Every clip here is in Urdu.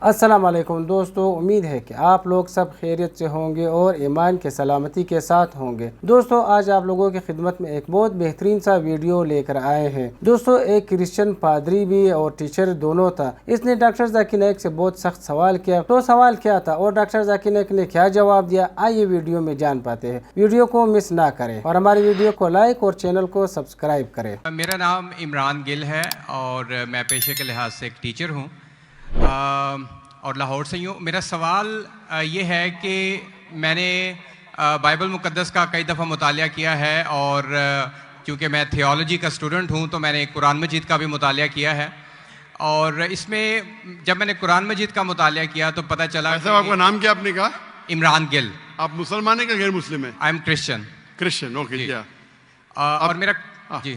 السلام علیکم دوستو، امید ہے کہ آپ لوگ سب خیریت سے ہوں گے اور ایمان کے سلامتی کے ساتھ ہوں گے۔ دوستو آج آپ لوگوں کی خدمت میں ایک بہت بہترین سا ویڈیو لے کر آئے ہیں۔ دوستو ایک کرسچن پادری بھی اور ٹیچر دونوں تھا، اس نے ڈاکٹر ذاکر نائک سے بہت سخت سوال کیا۔ تو سوال کیا تھا اور ڈاکٹر ذاکر نائک نے کیا جواب دیا، آئیے ویڈیو میں جان پاتے ہیں۔ ویڈیو کو مس نہ کریں اور ہماری ویڈیو کو لائک اور چینل کو سبسکرائب کریں۔ میرا نام عمران گل ہے اور میں پیشے کے لحاظ سے ایک ٹیچر ہوں اور لاہور سے ہی ہوں۔ میرا سوال یہ ہے کہ میں نے بائبل مقدس کا کئی دفعہ مطالعہ کیا ہے اور چونکہ میں تھیولوجی کا اسٹوڈنٹ ہوں تو میں نے قرآن مجید کا بھی مطالعہ کیا ہے، اور اس میں جب میں نے قرآن مجید کا مطالعہ کیا تو پتہ چلا کہ آپ کا نام کیا آپ نے کہا؟ عمران گل۔ آپ مسلمان ہیں کہ غیر مسلم ہیں؟ I am Christian. Christian, okay. کیا اور میرا جی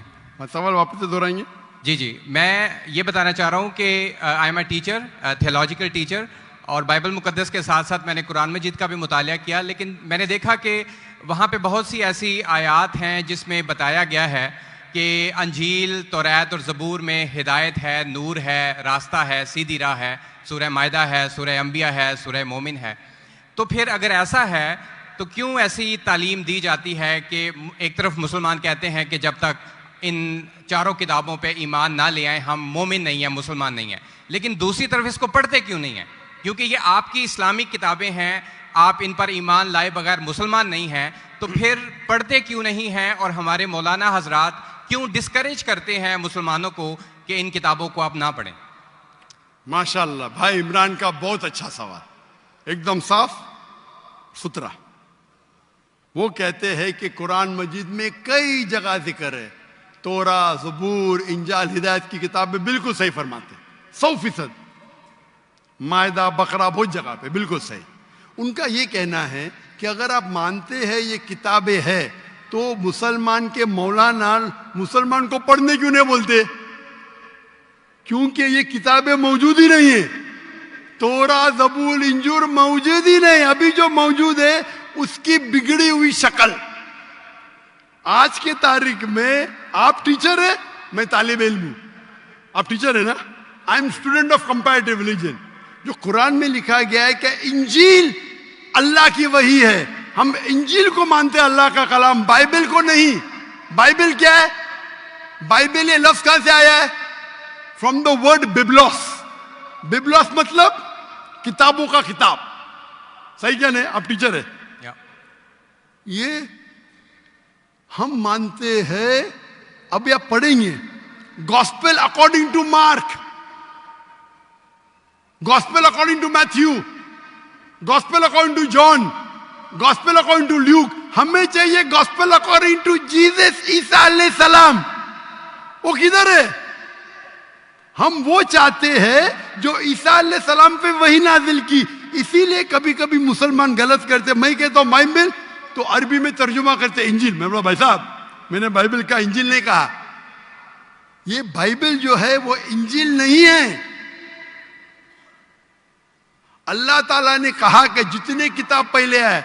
سوال واپس سے دہرائیں گے؟ جی میں یہ بتانا چاہ رہا ہوں کہ I am a teacher, theological teacher, اور بائبل مقدس کے ساتھ ساتھ میں نے قرآن مجید کا بھی مطالعہ کیا، لیکن میں نے دیکھا کہ وہاں پہ بہت سی ایسی آیات ہیں جس میں بتایا گیا ہے کہ انجیل، توریت اور زبور میں ہدایت ہے، نور ہے، راستہ ہے، سیدھی راہ ہے، سورہ مائدہ ہے، سورہ انبیاء ہے، سورہ مومن ہے۔ تو پھر اگر ایسا ہے تو کیوں ایسی تعلیم دی جاتی ہے کہ ایک طرف مسلمان کہتے ہیں کہ جب تک ان چاروں کتابوں پہ ایمان نہ لے آئیں ہم مومن نہیں ہیں، مسلمان نہیں ہیں، لیکن دوسری طرف اس کو پڑھتے کیوں نہیں ہیں؟ کیونکہ یہ آپ کی اسلامی کتابیں ہیں، آپ ان پر ایمان لائے بغیر مسلمان نہیں ہیں، تو پھر پڑھتے کیوں نہیں ہیں؟ اور ہمارے مولانا حضرات کیوں ڈسکریج کرتے ہیں مسلمانوں کو کہ ان کتابوں کو آپ نہ پڑھیں؟ ماشاءاللہ بھائی عمران کا بہت اچھا سوال، ایک دم صاف ستھرا۔ وہ کہتے ہیں کہ قرآن مجید میں کئی جگہ ذکر ہے، تورات، زبور، انجیل، ہدایت کی کتابیں بالکل صحیح فرماتے ہیں، 100%۔ مائدہ، بقرہ، بہت جگہ پہ بالکل صحیح۔ ان کا یہ کہنا ہے کہ اگر آپ مانتے ہیں یہ کتابیں ہیں تو مسلمان کے مولانا مسلمان کو پڑھنے کیوں نہیں بولتے؟ کیونکہ یہ کتابیں موجود ہی نہیں ہیں، تورات، زبور، انجیل موجود ہی نہیں۔ ابھی جو موجود ہے اس کی بگڑی ہوئی شکل۔ آج کے تاریخ میں آپ ٹیچر ہیں، میں طالب علم ہوں، آپ ٹیچر ہیں نا؟ I am student of comparative religion. جو قرآن میں لکھا گیا ہے کہ انجیل اللہ کی وحی ہے، ہم انجیل کو مانتے ہیں، اللہ کا کلام، بائبل کو نہیں۔ بائبل کیا ہے؟ بائبل یہ لفظ کہاں سے آیا ہے؟ From the word ببلوس۔ ببلوس مطلب کتابوں کا کتاب، صحیح کیا نہیں؟ آپ ٹیچر ہے۔ یہ ہم مانتے ہیں، ابھی آپ پڑھیں گے gospel according to Mark, gospel according to Matthew, gospel according to John, gospel according to Luke. ہمیں چاہیے گاسپل اکارڈنگ ٹو جیزس عیسیٰ علیہ السلام۔ وہ کدھر ہے؟ ہم وہ چاہتے ہیں جو عیسیٰ علیہ السلام پہ وہی نازل کی۔ اسی لیے کبھی کبھی مسلمان غلط کرتے، میں کہتا ہوں بائبل تو عربی میں ترجمہ کرتے انجیل۔ میں بولا بھائی صاحب میں نے بائبل کا انجیل نہیں کہا، یہ بائبل جو ہے وہ انجیل نہیں ہے۔ اللہ تعالیٰ نے کہا کہ جتنے کتاب پہلے آئے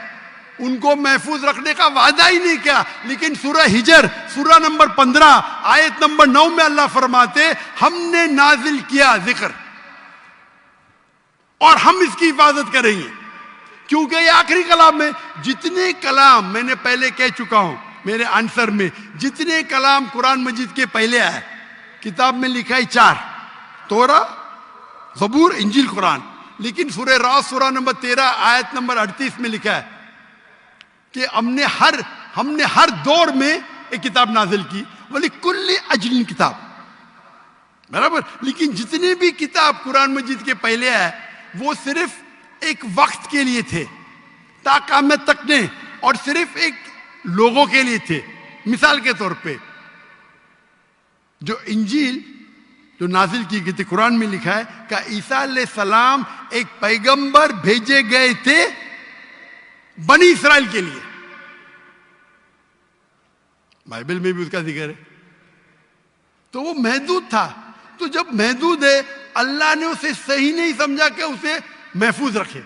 ان کو محفوظ رکھنے کا وعدہ ہی نہیں کیا، لیکن سورہ ہجر سورہ نمبر 15 آیت نمبر 9 میں اللہ فرماتے ہم نے نازل کیا ذکر اور ہم اس کی حفاظت کریں گے، کیونکہ یہ آخری کلام ہے۔ جتنے کلام میں نے پہلے کہہ چکا ہوں میرے آنسر میں، جتنے کلام قرآن مجید کے پہلے آئے کتاب میں لکھا ہے 4، تورات، زبور، انجیل، قرآن، لیکن سورہ راس سورہ نمبر 13 آیت نمبر 38 میں لکھا ہے کہ ہم نے ہر دور میں ایک کتاب نازل کی، وَلِكُلِّ أَجْلٍ کتاب، برابر۔ لیکن جتنے بھی کتاب قرآن مجید کے پہلے آئے وہ صرف ایک وقت کے لیے تھے، تا قیامت تک نہیں، اور صرف ایک لوگوں کے لیے تھے۔ مثال کے طور پہ جو انجیل جو نازل کی گئی تھی، قرآن میں لکھا ہے کہ عیسیٰ علیہ السلام ایک پیغمبر بھیجے گئے تھے بنی اسرائیل کے لیے۔ بائبل میں بھی اس کا ذکر ہے۔ تو وہ محدود تھا، تو جب محدود ہے اللہ نے اسے صحیح نہیں سمجھا کہ اسے محفوظ رکھے۔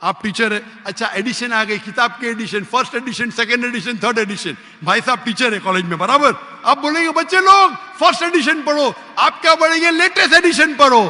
آپ ٹیچر ہے، اچھا ایڈیشن آ گئی، کتاب کے edition, first edition, second edition, third edition. بھائی صاحب ٹیچر ہے کالج میں، برابر، آپ بولیں گے بچے لوگ فرسٹ ایڈیشن پڑھو، آپ کیا پڑھیں گے؟ لیٹسٹ ایڈیشن پڑھو۔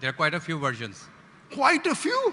There are quite a few versions. Quite a few.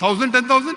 1000 10,000?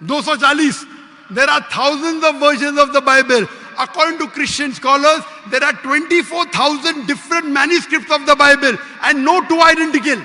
240। There are thousands of versions of the Bible. According to Christian scholars, there are 24,000 different manuscripts of the Bible and no two identical.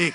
1।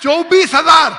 24,000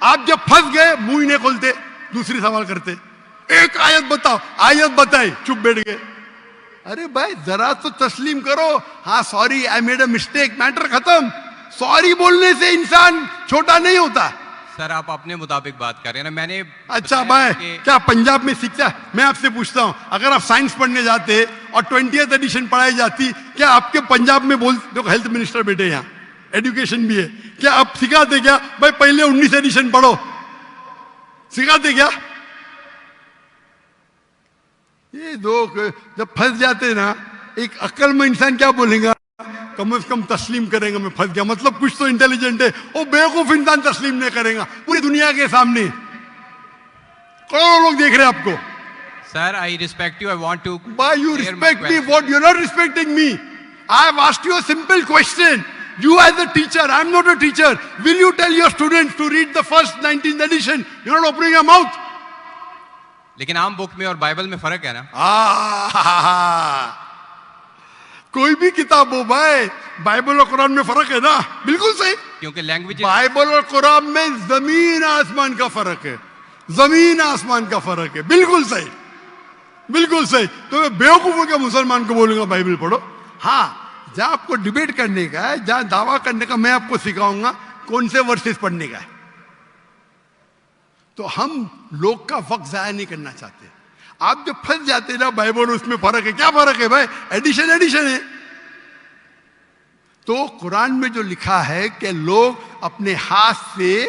آپ جب پھنس گئے منہ ہی نہیں کھولتے, دوسری سوال کرتے, ایک آیت بتاؤ, آیت بتائی, چپ بیٹھ گئے. ارے بھائی ذرا تو تسلیم کرو, ہاں sorry I made a mistake, matter ختم. سوری بولنے سے انسان چھوٹا نہیں ہوتا. سر آپ اپنے مطابق بات کر رہے ہیں نا, میں نے اچھا بھائی کیا پنجاب میں سیکھتا ہے؟ میں آپ سے پوچھتا ہوں, اگر آپ سائنس پڑھنے جاتے اور 20th ایڈیشن پڑھائی جاتی, کیا آپ کے پنجاب میں دیکھو ہیلتھ منسٹر بیٹے یہاں, ایڈوکیشن بھی ہے, کیا آپ سکھاتے کیا بھائی پہلے 19 ایڈیشن پڑھو؟ سکھاتے کیا؟ یہ لوگ جب پھنس جاتے نا, ایک عقل میں انسان کیا بولے گا, کم از کم تسلیم کرے گا میں پھنس گیا, مطلب کچھ تو انٹیلیجنٹ ہے. وہ بیوقوف انسان تسلیم نہیں کرے گا پوری دنیا کے سامنے, کروڑوں لوگ دیکھ رہے ہیں آپ کو. Sir I respect you, I want to. Why you respect me? What you're not respecting me? I have asked you a simple question. You as a teacher, I'm not a teacher. Will you tell your students to read the first 19th edition? You're not opening your mouth. لیکن عام بک میں اور بائبل میں فرق ہے نا. کوئی بھی کتاب ہو بھائی, بائبل اور قرآن میں فرق ہے نا, بالکل صحیح. کیونکہ لینگویج, بائبل اور قرآن میں زمین آسمان کا فرق ہے, زمین آسمان کا فرق ہے, بالکل صحیح, بالکل صحیح. تو میں بیوقوفوں کے مسلمان کو بولوں گا بائبل پڑھو. ہاں جہاں آپ کو ڈیبیٹ کرنے کا ہے, جہاں دعویٰ کرنے کا, میں آپ کو سکھاؤں گا کون سے ورسز پڑھنے کا ہے. تو ہم لوگ کا وقت ضائع نہیں کرنا چاہتے. آپ جب پھنس جاتے نا بائبل اس میں فرق ہے, کیا فرق ہے بھائی, ایڈیشن ایڈیشن ہے. تو قرآن میں جو لکھا ہے کہ لوگ اپنے ہاتھ سے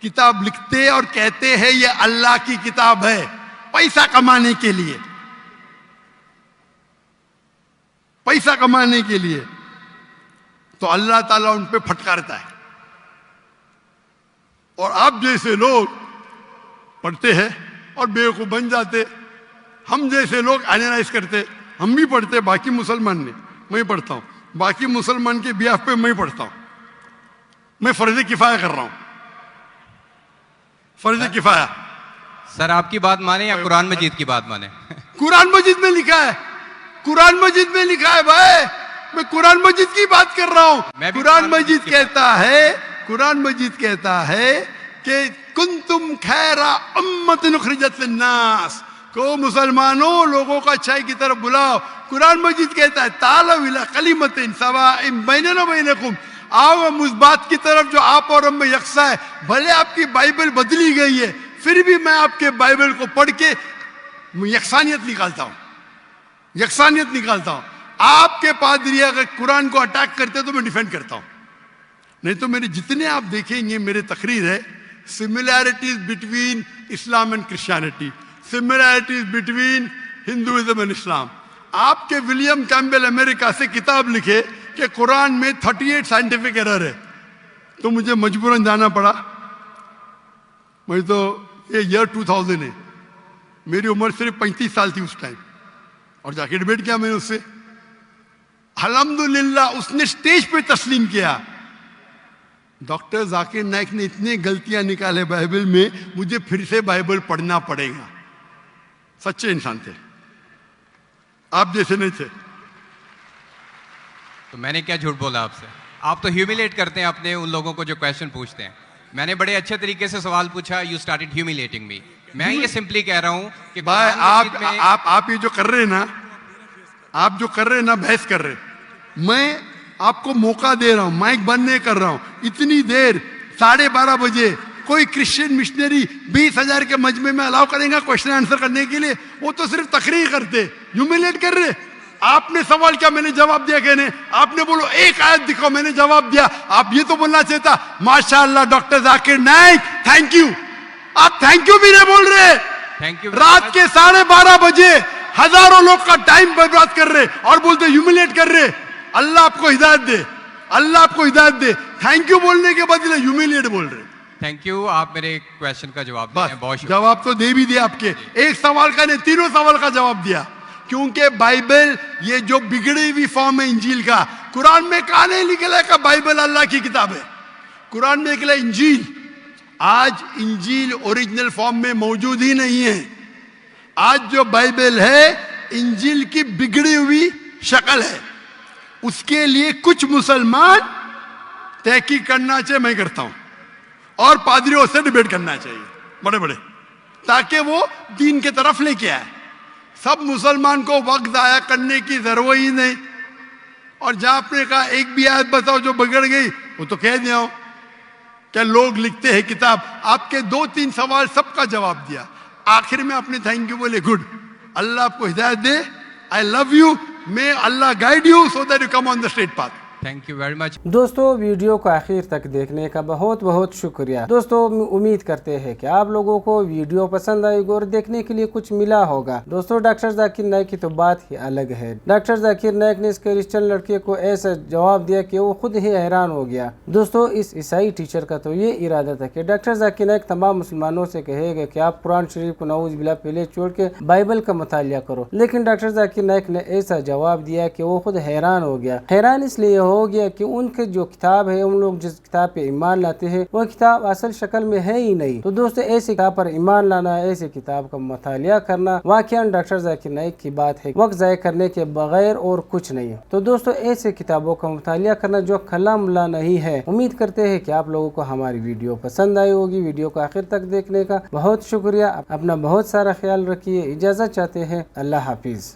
کتاب لکھتے اور کہتے ہیں یہ اللہ کی کتاب ہے پیسہ کمانے کے لیے, پیسہ کمانے کے لیے, تو اللہ تعالیٰ ان پہ پھٹکارتا ہے. اور آپ جیسے لوگ پڑھتے ہیں اور بیوقوف بن جاتے. ہم جیسے لوگ اینالائز کرتے, ہم بھی پڑھتے, باقی مسلمان نہیں, میں پڑھتا ہوں, باقی مسلمان کے بیاف پہ میں پڑھتا ہوں. میں فرض کفایہ کر رہا ہوں, فرض کفایہ. سر آپ کی بات مانیں یا قرآن مجید کی بات مانیں؟ قرآن مجید میں لکھا ہے, قرآن مجید میں لکھا ہے بھائی, میں قرآن مجید کی بات کر رہا ہوں. قرآن مجید کہتا ہے, قرآن مجید کہتا ہے کہ کنتم خیر امۃ اخرجت للناس, کو مسلمانوں لوگوں کو اچھائی کی طرف بلاؤ. قرآن مجید کہتا ہے تعالوا الی کلمۃ سواء بیننا و بینکم, آؤ ہم اس بات کی طرف جو آپ اور ہم میں یکساں ہے. بھلے آپ کی بائبل بدلی گئی ہے, پھر بھی میں آپ کے بائبل کو پڑھ کے یکسانیت نکالتا ہوں, یکسانیت نکالتا ہوں. آپ کے پادری اگر قرآن کو اٹیک کرتے تو میں ڈیفینڈ کرتا ہوں, نہیں تو میرے جتنے آپ دیکھیں گے میرے تقریر ہے, similarities between Islam and Christianity, similarities between Hinduism and Islam. آپ کے ولیم کیمبل امریکہ سے کتاب لکھے کہ قرآن میں 38 سائنٹیفک ایرر ہے, تو مجھے مجبوراً جانا پڑا. میں تو یہ ایئر 2000 ہے, میری عمر صرف 35 سال تھی اس ٹائم, اور جا کے ڈیبیٹ کیا میں نے اس سے. الحمدللہ اس نے اسٹیج پہ تسلیم کیا. ڈاکٹر ذاکر نائک نے اتنے غلطیاں نکالے بائبل میں, مجھے پھر سے بائبل پڑھنا پڑے گا. سچے انسان تھے, آپ جیسے نہیں تھے. تو میں نے کیا جھوٹ بولا آپ سے؟ آپ تو ہیومیلیٹ کرتے ہیں اپنے ان لوگوں کو جو کویشچن پوچھتے ہیں. میں نے بڑے اچھے طریقے سے سوال پوچھا, یو اسٹارٹڈ ہیومیلیٹنگ می. میں یہ سمپلی کہہ رہا ہوں کہ بھائی آپ یہ جو کر رہے ہیں نا, آپ جو کر رہے ہیں نا, بحث کر رہے, میں آپ کو موقع دے رہا ہوں, مائک بند نہیں کر رہا ہوں. اتنی دیر 12:30 بجے کوئی کرسچین مشنری 20,000 کے مجمع میں الاؤ کریں گا کوشچن آنسر کرنے کے لیے؟ وہ تو صرف تقریر کرتے, ہیومیلیٹ کر رہے. آپ نے سوال کیا, میں نے جواب دیا. کہنے آپ نے بولو ایک آیت دکھاؤ, میں نے جواب دیا. آپ یہ تو بولنا چاہتا ماشاء اللہ doctor Zakir Naik thank you. آپ تھینک یو بھی نہیں بول رہے. Thank you. رات کے 12:30 بجے ہزاروں لوگ کا ٹائم برباد کر رہے اور بولتے ہیومیلیٹ کر رہے. اللہ آپ کو ہدایت دے, اللہ آپ کو ہدایت دے. تھینک یو بولنے کے بدلے ہیومیلیٹ بول رہے. تھینک یو, آپ میرے کویشچن کا جواب دیں. بہت شکریہ. جواب تو دے بھی دیا آپ کے, ایک سوال کا نہیں, تینوں سوال کا جواب دیا. کیونکہ بائبل یہ جو بگڑی ہوئی فارم ہے انجیل کا, قرآن میں کہاں نہیں لکھا ہے کہ بائبل اللہ کی کتاب ہے. قرآن میں لکھا ہے انجیل. آج انجیل اوریجنل فارم میں موجود ہی نہیں ہے. آج جو بائبل ہے انجیل کی بگڑی ہوئی شکل ہے. اس کے لیے کچھ مسلمان تحقیق کرنا چاہے, میں کرتا ہوں. اور پادریوں سے ڈیبیٹ کرنا چاہیے بڑے بڑے، تاکہ وہ دین کے طرف لے کے آئے. سب مسلمان کو وقت ضائع کرنے کی ضرورت ہی نہیں. اور جہاں آپ نے کہا ایک بھی آیت بتاؤ جو بگڑ گئی، وہ تو کہہ دیا ہوں. کیا لوگ لکھتے ہیں کتاب، آپ کے 2-3 سوال سب کا جواب دیا. آخر میں آپ نے تھینک یو بولے، گڈ، اللہ آپ کو ہدایت دے، I love you, may Allah guide you so that you come on the straight path. Thank you very much. دوستو ویڈیو کو آخر تک دیکھنے کا بہت بہت شکریہ. دوستو امید کرتے ہیں کہ آپ لوگوں کو ویڈیو پسند آئے گی اور دیکھنے کے لیے کچھ ملا ہوگا. دوستو ڈاکٹر ذاکر نائک کی تو بات ہی الگ ہے. ڈاکٹر ذاکر نائک نے اس کرسچن لڑکے کو ایسا جواب دیا کہ وہ خود ہی حیران ہو گیا. دوستو اس عیسائی ٹیچر کا تو یہ ارادہ تھا کہ ڈاکٹر ذاکر نائک تمام مسلمانوں سے کہے گا کہ آپ قرآن شریف کو نعوذ باللہ پہلے چھوڑ کے بائبل کا مطالعہ کرو، لیکن ڈاکٹر ذاکر نائک نے ایسا جواب دیا کہ وہ خود حیران ہو گیا. حیران اس لیے ہو گیا کہ ان کے جو کتاب ہے، ان لوگ جس کتاب پہ ایمان لاتے ہیں وہ کتاب اصل شکل میں ہے ہی نہیں. تو دوستو ایسی کتاب پر ایمان لانا، ایسی کتاب کا مطالعہ کرنا واقعا ڈاکٹر ذاکر نائک کی بات ہے، وقت ضائع کرنے کے بغیر اور کچھ نہیں. تو دوستو ایسے کتابوں کا مطالعہ کرنا جو کلام اللہ نہیں ہے. امید کرتے ہیں کہ آپ لوگوں کو ہماری ویڈیو پسند آئی ہوگی. ویڈیو کو آخر تک دیکھنے کا بہت شکریہ. اپنا بہت سارا خیال رکھیے. اجازت چاہتے ہیں. اللہ حافظ.